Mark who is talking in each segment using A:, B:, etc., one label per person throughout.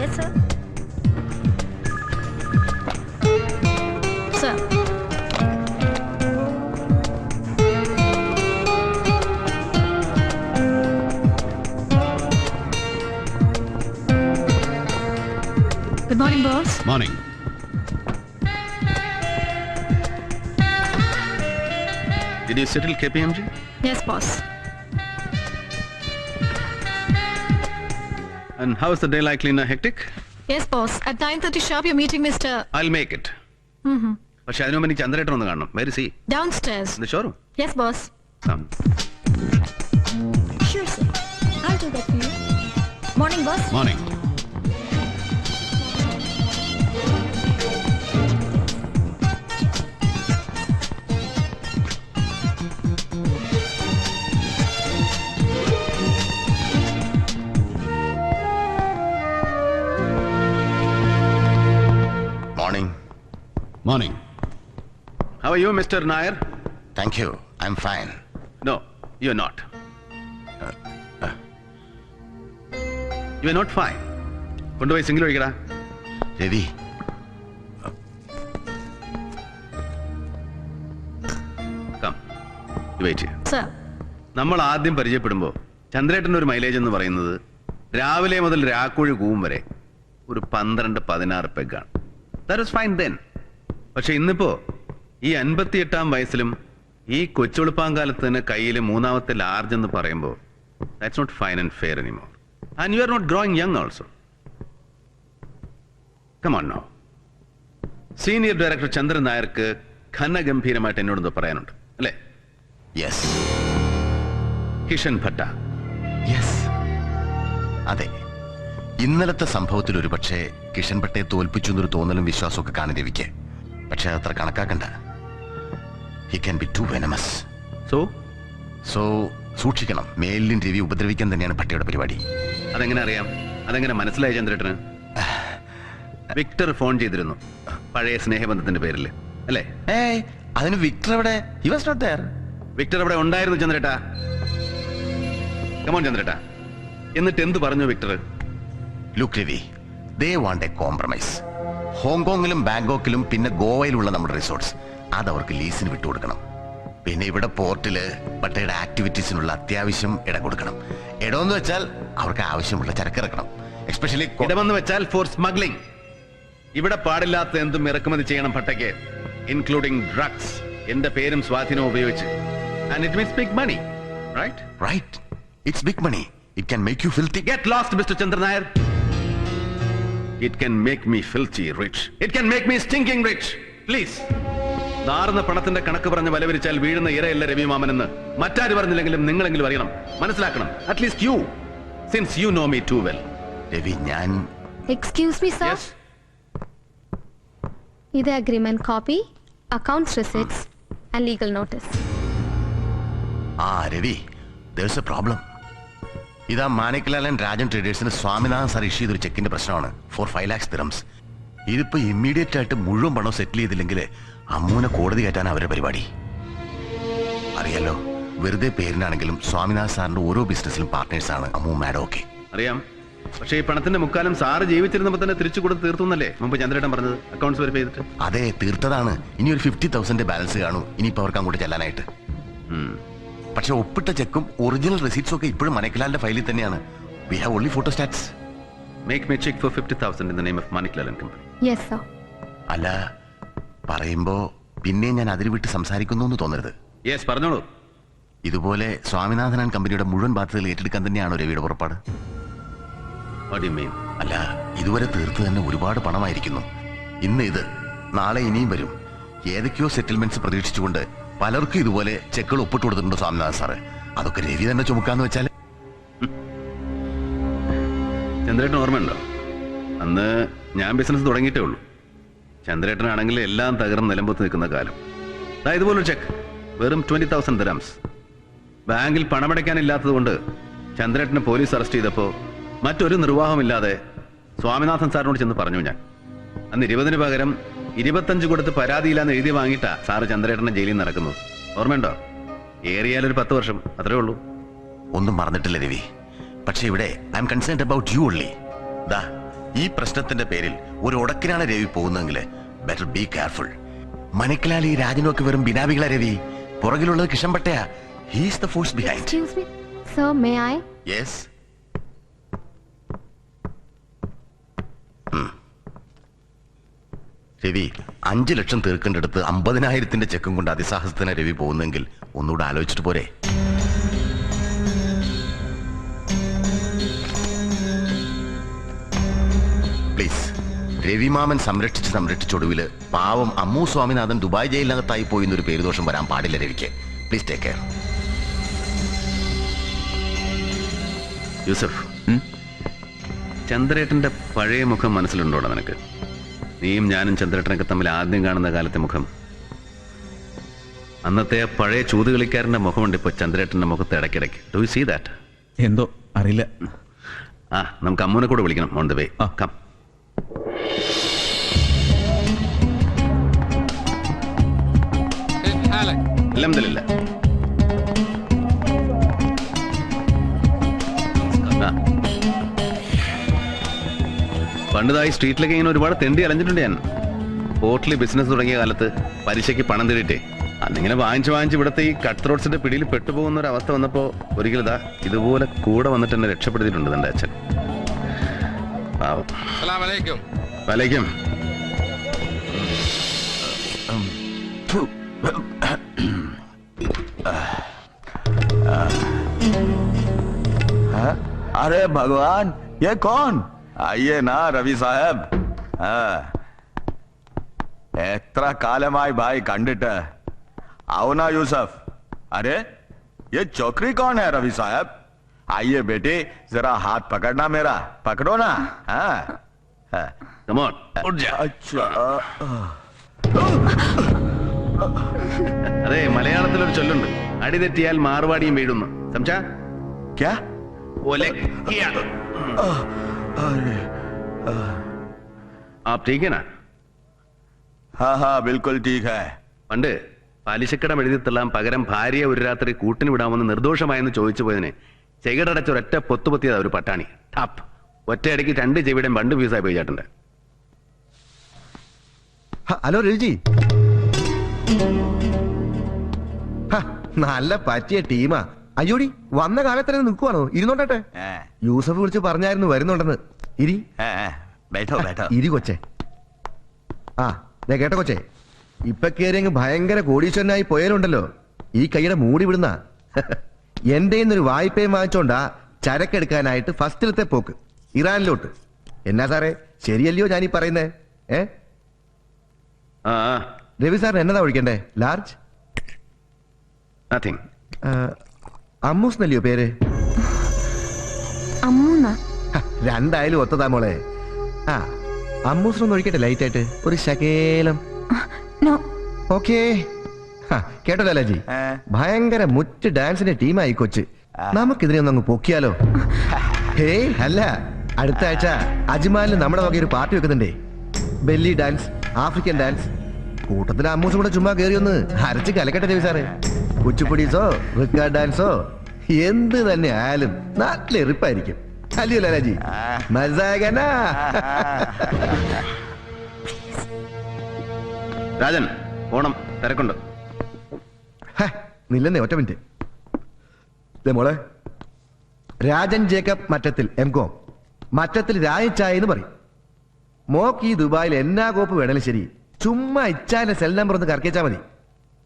A: Yes, sir. Sir. Good morning, boss.
B: Morning. Did you settle KPMG?
A: Yes, boss.
B: And how is the day likely in a hectic?
A: Yes, boss. At 9:30 sharp, you're meeting Mr.
B: I'll make it. പക്ഷെ അതിനു മുമ്പ് എനിക്ക് ചന്ദ്രേട്ടൻ ഒന്ന് കാണണം. Where is he?
A: Downstairs.
B: In the showroom?
A: Yes, boss.
B: Come.
A: Sure, sir. I'll do that for you. Morning, boss.
B: Morning.
C: Morning.
B: Morning. How are you, Mr. Nair?
C: Thank you. I'm fine.
B: No, you're not. You're not fine. കൊണ്ടുപോയി single ഒഴിക്കടാ.
C: Ravi,
B: Come. You wait here.
A: Sir.
B: നമ്മൾ ആദ്യം പരിചയപ്പെടുമ്പോൾ ചന്ദ്രേട്ടൻ്റെ ഒരു mileage എന്ന് പറയുന്നത് രാവിലെ മുതൽ രാക്കുഴി കൂവും വരെ ഒരു 12-16 പെഗാണ്. That was fine then. പക്ഷെ ഇന്നിപ്പോ ഈ 58-ാം വയസ്സിലും ഈ കൊച്ചുളുപ്പാങ്കാലത്ത് തന്നെ കയ്യിൽ മൂന്നാമത്തെ ലാർജ് എന്ന് പറയുമ്പോൾ that's not fine and fair anymore. And you are not growing young also. Come on now. Senior director Chandran നായർക്ക് ഘനഗംഭീരമായിട്ട് എന്നോടൊന്ന് പറയാനുണ്ട് അല്ലേ?
C: യെസ്.
B: കിഷൻ ഭട്ട.
C: യെസ്. അതെ, ഇന്നലത്തെ സംഭവത്തിൽ ഒരു പക്ഷേ കിഷൻ ഭട്ടയെ തോൽപ്പിച്ചു എന്നൊരു തോന്നലും വിശ്വാസമൊക്കെ കാണും രവിക്ക്. പക്ഷെ അത്ര കണക്കാക്കണ്ട. He can be too venomous. So സൂക്ഷിക്കണം. മേലിലും രവി ഉപദ്രവിക്കാൻ തന്നെയാണ് ഭട്ടയുടെ പരിപാടി.
B: അതെങ്ങനെ അറിയാം? അതെങ്ങനെ മനസ്സിലായി ചന്ദ്രേട്ടന്? വിക്ടർ ഫോൺ ചെയ്തിരുന്നു പഴയ സ്നേഹബന്ധത്തിന്റെ പേരിൽ അല്ലേ?
C: അതിന് വിക്ടർ എവിടെ? He was not there.
B: Victor അവിടെ ഉണ്ടായിരുന്നു ചന്ദ്രേട്ടാ. കമോൺ ചന്ദ്രേട്ടാ. എന്നിട്ട് എന്ത് പറഞ്ഞു Victor?
C: Look Ravi, they want a compromise. ഹോങ്കോങ്ങിലും ബാങ്കോക്കിലും പിന്നെ ഗോവയിലുള്ള നമ്മുടെ റിസോർട്ട്സ് അതവർക്ക് ലീസിന് വിട്ടുകൊടുക്കണം. പിന്നെ ഇവിടെ പോർട്ടില് ഭട്ടയുടെ ആക്ടിവിറ്റീസിനുള്ള അത്യാവശ്യം ഇടം കൊടുക്കണം. ഇടമെന്ന് വെച്ചാൽ അവർക്ക് ആവശ്യമുള്ള ചരക്കിറക്കണം. എസ്പെഷ്യലി
B: ഇടമെന്ന് വെച്ചാൽ ഫോർ സ്മഗ്ലിംഗ്. ഇവിടെ പാടില്ലാത്ത എന്തും ഇറക്കുമതി ചെയ്യണം ഭട്ടയ്ക്ക്, ഇൻക്ലൂഡിംഗ് ഡ്രഗ്സ്. എന്റെ പേരും സ്വാധീനവും ഉപയോഗിച്ച്. And it means big money, right?
C: Right. It's big money. It can make you filthy.
B: Get lost, Mr. Chandran Nair. It can make me filthy rich. It can make me stinking rich. Please. നാറുന്ന പണത്തിന്റെ കണക്ക് പറഞ്ഞ് വലവരിച്ചാൽ വീഴുന്ന ഇരയല്ല രവി മാമനെന്ന് മറ്റാര് പറഞ്ഞില്ലെങ്കിലും നിങ്ങളെങ്കിലും അറിയണം, മനസ്സിലാക്കണം. At least you, since you know me too well.
C: Ravi, ഞാൻ
A: Excuse me, sir.
B: Yes.
A: ഇത് agreement copy, accounts receipts and legal notice.
C: Ravi, there's a problem. ഇതാ മാണിക്ലാൽ ആൻഡ് രാജൻ ട്രേഡേഴ്സിന് സ്വാമിനാഥൻ സാർ ഇഷ്യൂ ചെയ്തൊരു ചെക്കിന്റെ പ്രശ്നമാണ് ഫോർ 5 lakhs dirhams. ഇതിപ്പോ ഇമ്മീഡിയറ്റ് ആയിട്ട് മുഴുവൻ പണം സെറ്റിൽ ചെയ്തില്ലെങ്കിൽ അമ്മൂനെ കോടതി കയറ്റാൻ അവരുടെ പരിപാടി. അറിയാലോ, വെറുതെ പേരിനാണെങ്കിലും സ്വാമിനാഥൻ സാറിന്റെ ഓരോ ബിസിനസ്സിലും പാർട്ട്നേഴ്സാണ് അമ്മു മാഡം ഒക്കെ.
B: അറിയാം. പക്ഷേ ഈ പണത്തിന്റെ മുക്കാലം സാറ് ജീവിച്ചിരുന്നപ്പോൾ തന്നെ തിരിച്ചു കൊടുത്ത് തീർത്തുന്നല്ലേ മുമ്പ് ചന്ദ്രേട്ടൻ പറഞ്ഞത്, അക്കൗണ്ട്സ് വെരിഫൈ ചെയ്തിട്ട്?
C: അതെ, തീർത്തതാണ്. ഇനി ഒരു 50,000 ബാലൻസ് കാണും ഇനിയിപ്പോ അവർക്ക് അങ്ങോട്ട് ചെല്ലാനായിട്ട്. പക്ഷെ ഒപ്പിട്ട ചെക്കും ഒറിജിനൽ റെസീറ്റ്സും ഒക്കെ ഇപ്പോഴും മനക്കിലാലിന്റെ ഫയലിൽ തന്നെയാണ്. We have only photostats.
B: Make me check for 50,000 in the name of Maniklal and Company.
A: Yes, sir.
C: അല്ല, പറയുമ്പോ പിന്നെ ഞാൻ അതിൽ വിട്ട് സംസാരിക്കുന്നു എന്ന് തോന്നരുത്.
B: യെസ്, പറഞ്ഞോളൂ.
C: ഇതുപോലെ സ്വാമിനാഥൻ ആൻഡ് കമ്പനിയുടെ മുഴുവൻ ബാധ്യതകൾ ഏറ്റെടുക്കാൻ തന്നെയാണോ രവിയുടെ പുറപ്പാട്?
B: What do you mean?
C: അല്ല, ഇതുവരെ തീർത്ത് തന്നെ ഒരുപാട് പണമായിരിക്കുന്നു. ഇന്ന് ഇത്, നാളെ ഇനിയും വരും. ഏതൊക്കെയോ സെറ്റിൽമെന്റ്സ് പ്രതീക്ഷിച്ചുകൊണ്ട് പലർക്കും ഇതുപോലെ ചെക്കുകൾ ഒപ്പിട്ട് കൊടുത്തിട്ടുണ്ടോ സ്വാമിനാഥൻ സാറ്? അതൊക്കെ രവി തന്നെ ചുമക്കാന്ന് വെച്ചാൽ.
B: ചന്ദ്രേട്ടൻ ഓർമ്മയുണ്ടോ? അന്ന് ഞാൻ ബിസിനസ് തുടങ്ങിയിട്ടേ ഉള്ളൂ. ചന്ദ്രേട്ടനാണെങ്കിൽ എല്ലാം തകർന്ന് നിലമ്പത്ത് നിൽക്കുന്ന കാലം. ഇതുപോലൊരു ചെക്ക്, വെറും 20,000 dirhams. ബാങ്കിൽ പണമടയ്ക്കാനില്ലാത്തത് കൊണ്ട് ചന്ദ്രേട്ടനെ പോലീസ് അറസ്റ്റ് ചെയ്തപ്പോൾ മറ്റൊരു നിർവാഹമില്ലാതെ സ്വാമിനാഥൻ സാറിനോട് ചെന്ന് പറഞ്ഞു ഞാൻ. അന്ന് 20-ന് പകരം 25 കൊടുത്ത് പരാതിയില്ലാന്ന് എഴുതി വാങ്ങിയിട്ടാ സാറ് ചന്ദ്രേട്ടനെ ജയിലിൽ നിന്ന് നടക്കുന്നത്. ഓർമ്മയുണ്ടോ? ഏറിയാലൊരു 10 വർഷം, അത്രേ ഉള്ളൂ.
C: ഒന്നും മറന്നിട്ടില്ല രവി. പക്ഷെ ഇവിടെ I M concerned about you only. ദാ ഈ പ്രശ്നത്തിന്റെ പേരിൽ ഒരു ഉടക്കിനാണ് രവി പോകുന്നതെങ്കിൽ ബെറ്റർ ബി കെയർഫുൾ. മണിക്കലാൽ ഈ രാജനൊക്കെ വെറും ബിനാബികളെ രവി. പുറകിലുള്ളത് കിഷൻപട്ടയാ. He's the force behind.
A: Excuse me. Sir, may I?
C: Yes. Ravi 5 ലക്ഷം തീർക്കേണ്ടടുത്ത് 50,000 ചെക്കും കൊണ്ട് അതിസാഹസത്തിന് രവി പോകുന്നെങ്കിൽ ഒന്നുകൂടെ ആലോചിച്ചിട്ട് പോരെ? പ്ലീസ്. രവിമാമൻ സംരക്ഷിച്ചൊടുവില് പാവം അമ്മു സ്വാമിനാഥൻ ദുബായ് ജയിലിനകത്തായി പോയി എന്നൊരു പേരുദോഷം വരാൻ പാടില്ല രവിക്ക്. Please take care.
B: യൂസഫ്, ചന്ദ്രേട്ടന്റെ പഴയ മുഖം മനസ്സിലുണ്ടോടാ നിനക്ക്? നീയും ഞാനും ചന്ദ്രേട്ടനൊക്കെ തമ്മിൽ ആദ്യം കാണുന്ന കാലത്തെ മുഖം. അന്നത്തെ ആ പഴയ ചൂതുകളിക്കാരന്റെ മുഖമുണ്ട് ഇപ്പൊ ചന്ദ്രേട്ടന്റെ മുഖത്ത് ഇടയ്ക്കിടയ്ക്ക്. Do you see that?
D: എന്തോ അറിയില്ല.
B: ആ, നമുക്ക് അമ്മൂനെ കൂടെ വിളിക്കണം. On the way. കം. അൽഹംദുലില്ല. പണ്ടിതായി സ്ട്രീറ്റിലൊക്കെ ഇങ്ങനെ ഒരുപാട് തെണ്ടി അലഞ്ഞിട്ടുണ്ട് ഞാൻ. പോർട്ടിൽ ബിസിനസ് തുടങ്ങിയ കാലത്ത് പലിശയ്ക്ക് പണം തേടിയിട്ടേ അന്നിങ്ങനെ വാങ്ങിച്ച് ഇവിടുത്തെ ഈ കട്ട് ത്രോട്ട്സിന്റെ പിടിയിൽ പെട്ടുപോകുന്ന ഒരു അവസ്ഥ വന്നപ്പോ ഒരിക്കലും ഇതുപോലെ കൂടെ വന്നിട്ട് എന്നെ രക്ഷപ്പെടുത്തിയിട്ടുണ്ട് എന്റെ അച്ഛൻ. പാവം. വലൈക്കും.
E: अरे भगवान, ये कौन? आइए ना रवि साहब. എത്ര കാലമായി ഭായ് കണ്ടിട്ട്. आओ ना यूसुफ. अरे ये चौकरी कौन है रवि साहब? आइए बेटी, जरा हाथ पकड़ना मेरा. पकड़ो ना.
B: Come on, उठ जा.
E: अच्छा.
B: അതെ, മലയാളത്തിലൊരു ചൊല്ലുണ്ട്, അടി തെറ്റിയാൽ മാറുവാടിയും വീഴുന്നു. സംസാ?
E: क्या?
B: आप ठीक है ना?
E: हाँ हाँ बिल्कुल ठीक है.
B: പണ്ട് പലിശക്കടം എഴുതിത്തെല്ലാം പകരം ഭാര്യയെ ഒരു രാത്രി കൂട്ടിന് വിടാമെന്ന് നിർദോഷമായെന്ന് ചോദിച്ചു പോയതിനെ ചെകിടടച്ചൊരൊറ്റ പൊത്തുപൊത്തിയതാ ഒരു പട്ടാണി. ടപ്പ്. ഒറ്റയടിക്ക് 2 ചെവിയുടെയും 2 പീസായി പോയി ചേട്ടന്റെ.
F: ഹലോ രവിജി. നല്ല പറ്റിയ ടീമാ. അയ്യോടി, വന്ന കാലത്തന്നെ നിൽക്കുവാണോ? ഇരുന്നോട്ടെ. യൂസഫ് വിളിച്ച് പറഞ്ഞായിരുന്നു വരുന്നുണ്ടെന്ന്. ഇരി.
E: बैठो बैठो.
F: ഇരി കൊച്ചേ. ആ ദേ കേട്ടോ കൊച്ചേ, ഇപ്പൊ കേറിയങ്ങ് ഭയങ്കര കോടീശ്വരനായി പോയാലുണ്ടല്ലോ, ഈ കൈയുടെ മൂടി വിടുന്ന. എന്റെ ഒരു വായ്പയും വാങ്ങിച്ചോണ്ടാ ചരക്കെടുക്കാനായിട്ട് ഫസ്റ്റിലത്തെ പോക്ക് ഇറാനിലോട്ട്. എന്നാ സാറേ, ശരിയല്ലയോ ഞാനീ പറയുന്നേ? രവി സാറിന് എന്നതാ ഒഴിക്കണ്ടേ? ലാർജ്?
B: നത്തിങ്.
F: അമ്മൂസ് എന്നല്ലയോ പേര്?
A: അമ്മൂന്ന?
F: രണ്ടായാലും ഒത്തതാ മോളെ. ആ അമ്മൂസിനൊന്ന് ഒഴിക്കട്ടെ ലൈറ്റ് ആയിട്ട് ഒരു ശകേലം. ഓക്കേ. കേട്ടോ ലാലാജി, ഭയങ്കര മുറ്റ് ഡാൻസിന്റെ ടീമായി കൊച്ച്. നമുക്കിതിനെ ഒന്നങ്ങ് പൊക്കിയാലോ? ഹേയ് അല്ല, അടുത്ത ആഴ്ച അജ്മാലിൽ നമ്മുടെ വക ഒരു പാർട്ടി വെക്കുന്നുണ്ടേ. Belly dance, African dance. കൂട്ടത്തിൽ അമ്മൂസും കൂടെ ചുമ്മാ കയറി ഒന്ന് അരച്ച് കലക്കട്ടെ രവി സാറേ. കുച്ചിപ്പുടീസോ റിക്കാർഡ് ഡാൻസോ എന്ത് തന്നെ ആയാലും നാട്ടിൽ എറിപ്പായിരിക്കും. അല്ലയോ ലാലാജി? മസാകനാ.
B: രാജൻ, ഓണം തിരക്കുണ്ട്.
F: നില്ലെന്നേ, ഒറ്റ മിനിറ്റ്. മോളെ, രാജൻ ജേക്കബ് മറ്റത്തിൽ M.Com, മറ്റത്തിൽ രായച്ചായ എന്ന് പറയും. മോക്ക് ഈ ദുബായിൽ എന്നാ കോപ്പ് വേണേലും ശരി, ചുമ്മാ ഇച്ചാന്റെ സെൽ നമ്പർ ഒന്ന് കറക്കിച്ചാ മതി.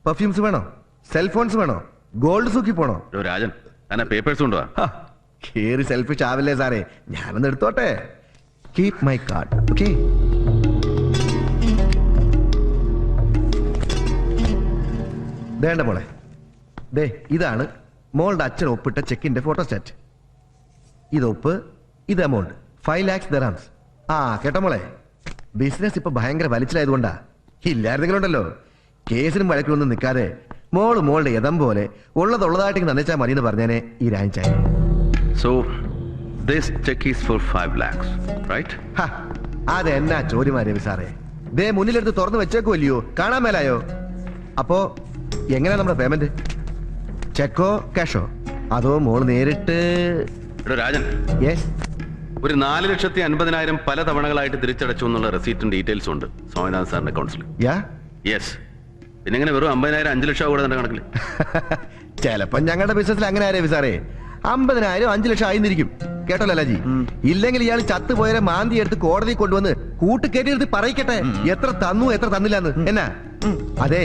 F: പെർഫ്യൂംസ് വേണോ? സെൽഫോൺസ് വേണോ? ഗോൾഡ് സൂക്കി പോണോ?
B: രാജൻ, പേപ്പേഴ്സ് കൊണ്ടുവാ.
F: കേറി സെൽഫിഷ് ആവില്ലേ സാറേ, ഞാനൊന്ന് എടുത്തോട്ടെ. Keep my card. ഓക്കെ. വേണ്ട മോളെ, ദേ ഇതാണ് മോളുടെ അച്ഛൻ ഒപ്പിട്ട ചെക്കിന്റെ ഫോട്ടോസ്റ്റാറ്റ്. ഇതൊപ്പ്, ഇത് എമൗണ്ട് 5 lakhs dirhams. ആ കേട്ടോ മോളെ, ബിസിനസ് ഇപ്പൊ ഭയങ്കര വലിച്ചിലായതുകൊണ്ടാ. ഇല്ലായിരുന്നെങ്കിലുണ്ടല്ലോ കേസിനും വഴക്കിലൊന്നും നിൽക്കാതെ മോളുടെ യഥം പോലെ ഉള്ളതായിട്ട് നന്ദിച്ചാൽ മതി എന്ന് പറഞ്ഞേനെ ഈ രാഞ്ചായ.
B: So this check is for 5 lakhs, right?
F: അതെന്നാ ചോദ്യമാ രവി സാറേ? ദേ മുന്നിലെടുത്ത് തുറന്നു വെച്ചേക്കുമല്ലയോ, കാണാൻ മേലായോ? അപ്പോ എങ്ങനെയാ നമ്മുടെ പേയ്മെന്റ്? ചെക്കോ ക്യാഷോ? അതോ മോള് നേരിട്ട്?
B: രാജൻ,
F: യെസ്.
B: ഒരു 4,50,000 പല തവണകളായിട്ട് തിരിച്ചടച്ചു എന്നുള്ള റെസീറ്റും ഡീറ്റെയിൽസും ഉണ്ട് സ്വാമിനാഥൻ സാറിന്റെ അക്കൗണ്ട്സിൽ.
F: യാ
B: യെസ്. പിന്നെ ഇങ്ങനെ വെറും 50,000 5 ലക്ഷം കൂടെ തന്നെ കണക്കിൽ.
F: ചിലപ്പോ ഞങ്ങളുടെ ബിസിനസ്സിൽ അങ്ങനെ ആരേ സാറേ 50,000 5 ലക്ഷം ആയിരിക്കും. കേട്ടോ ലലാജി, ഇല്ലെങ്കിൽ ഇയാൾ ചത്തുപോയാലെ മാന്തി എടുത്ത് കോടതി കൊണ്ടുവന്ന് കൂട്ടുകേറ്റിയെടുത്ത് പറയിക്കട്ടെ എത്ര തന്നു എത്ര തന്നില്ലാന്ന്. എന്നാ അതെ,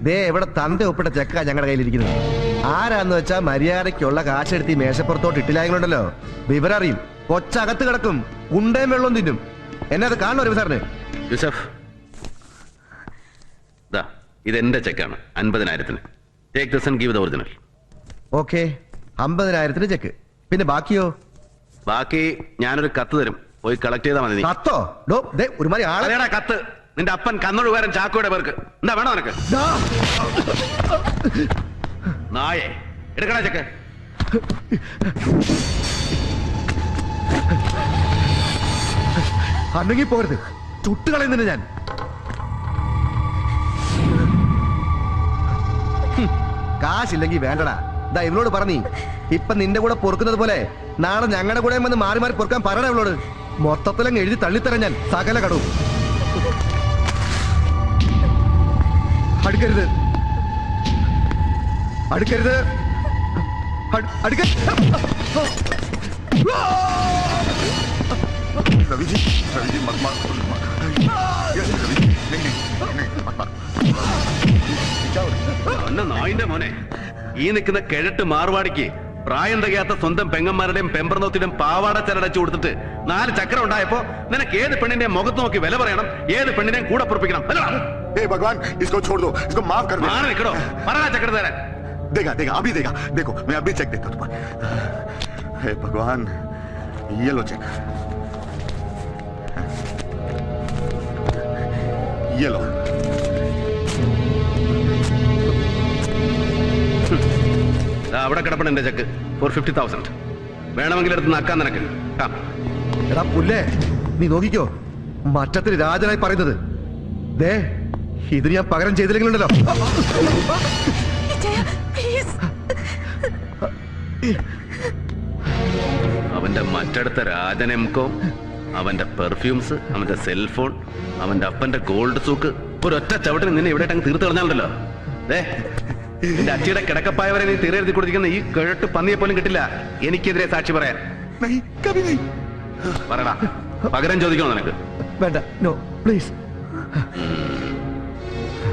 F: ദേ എവിടെ തന്റെ ഒപ്പിട്ട ചെക്ക ഞങ്ങളുടെ കയ്യിലിരിക്കുന്നത്. ആരാന്ന് വെച്ചാ മര്യാദയ്ക്കുള്ള കാശെടുത്ത് ഈ മേശപ്പുറത്തോട്ട് ഇട്ടില്ലായെങ്കിലുണ്ടല്ലോ വിവരം അറിയും. കൊച്ചകത്ത് കിടക്കും, ഉണ്ടയും വെള്ളവും തിന്നും. എന്നെ അത് കാണണോ രവി സാറിന്?
B: യൂസഫ്, ദാ ഇതെന്റെ ചെക്കാണ് 50,000. Take this and give the original.
F: Okay, 50,000 check. പിന്നെ ബാക്കിയോ?
B: ബാക്കി ഞാനൊരു കത്ത് തരും, പോയി കളക്ട് ചെയ്താൽ മതി. നീ
F: കത്തോ? ഡോ ദേ ഒരുമാതിരി ആളെ
B: അതേടാ കത്ത്. നിന്റെ അപ്പൻ കന്നൊഴുകാരൻ ചാക്കോയുടെ പേർക്ക്. എന്താ വേണോ നിനക്ക്? നായേ, എടുക്കണ ചെക്ക്.
F: അന്നെങ്കിൽ പോകരുത്, ചുട്ടുകളയുന്നില്ല ഞാൻ. കാശില്ലെങ്കിൽ വേണ്ടടാ. ദാ ഇവളോട് പറഞ്ഞീ ഇപ്പൊ നിന്റെ കൂടെ പൊറുക്കുന്നത് പോലെ നാളെ ഞങ്ങളുടെ കൂടെ വന്ന് മാറി മാറി പൊറുക്കാൻ പറയണ ഇവളോട്. മൊത്തത്തിലങ്ങ് എഴുതി തള്ളിത്തരാൻ ഞാൻ സകല കടവും. അടുക്കരുത്, അടുക്കരുത്,
E: रवि जी मत मार।
B: നായിന്റെ മോനെ, ഈ നിൽക്കുന്ന കിഴട്ട് മാർവാടിക്ക് പ്രായം തികയാത്ത സ്വന്തം പെങ്ങന്മാരുടെയും പെമ്പർനോത്തിന്റെയും പാവാട ചരടച്ചു കൊടുത്തിട്ട് 4 ചക്രം ഉണ്ടായപ്പോ നിനക്ക് ഏത് പെണ്ണിന്റെയും മുഖത്ത് നോക്കി വില പറയണം, ഏത് പെണ്ണിനെയും കൂടെ പൊറപ്പിക്കണം.
E: भगवान इसको छोड़ दो, इसको माफ कर दो।
B: മാറി നിൽക്കണോ? പറയാ ചക്രം തരാൻ.
E: देगा देगा अभी देगा। देखो मैं अभी चेक देता हूँ तुम्हारा। हे भगवान, ये लो चेक, ये लो।
B: അവിടെ കിടപ്പണ എന്റെ ചെക്ക് ഫോർ 50,000. വേണമെങ്കിൽ എടുത്ത് നക്കാൻ നിനക്ക്.
F: എടാ പുല്ലേ, നീ നോക്കിക്കോ, മറ്റത്തിൽ രാജനായി പറയുന്നത്. ദേ ഇത് ഞാൻ പകരം ചെയ്തില്ലെങ്കിലുണ്ടല്ലോ.
B: അവന്റെ മറ്റടുത്ത രാജനെംകോ, അവന്റെ പെർഫ്യൂംസ്, അവന്റെ സെൽഫോൺ, അവന്റെ അപ്പന്റെ ഗോൾഡ് സൂക്ക്, ഒരൊറ്റ ചവിട്ടിന് നിന്നെ ഇവിടെ അങ്ങ് തീർത്ത് കളഞ്ഞാലോ. എന്റെ അച്ഛയുടെ കിടക്കപ്പായവരെ നീ തീരെഴുതി കൊടുത്തിരിക്കുന്ന ഈ കിഴട്ട് പന്നിയെ പോലും കിട്ടില്ല എനിക്കെതിരെ സാക്ഷി പറയാൻ. പറയടാ, പകരം ചോദിക്കണോ നിനക്ക്?
F: വേണ്ട, നോ പ്ലീസ്.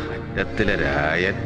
B: മറ്റത്തിലെ രായൻ.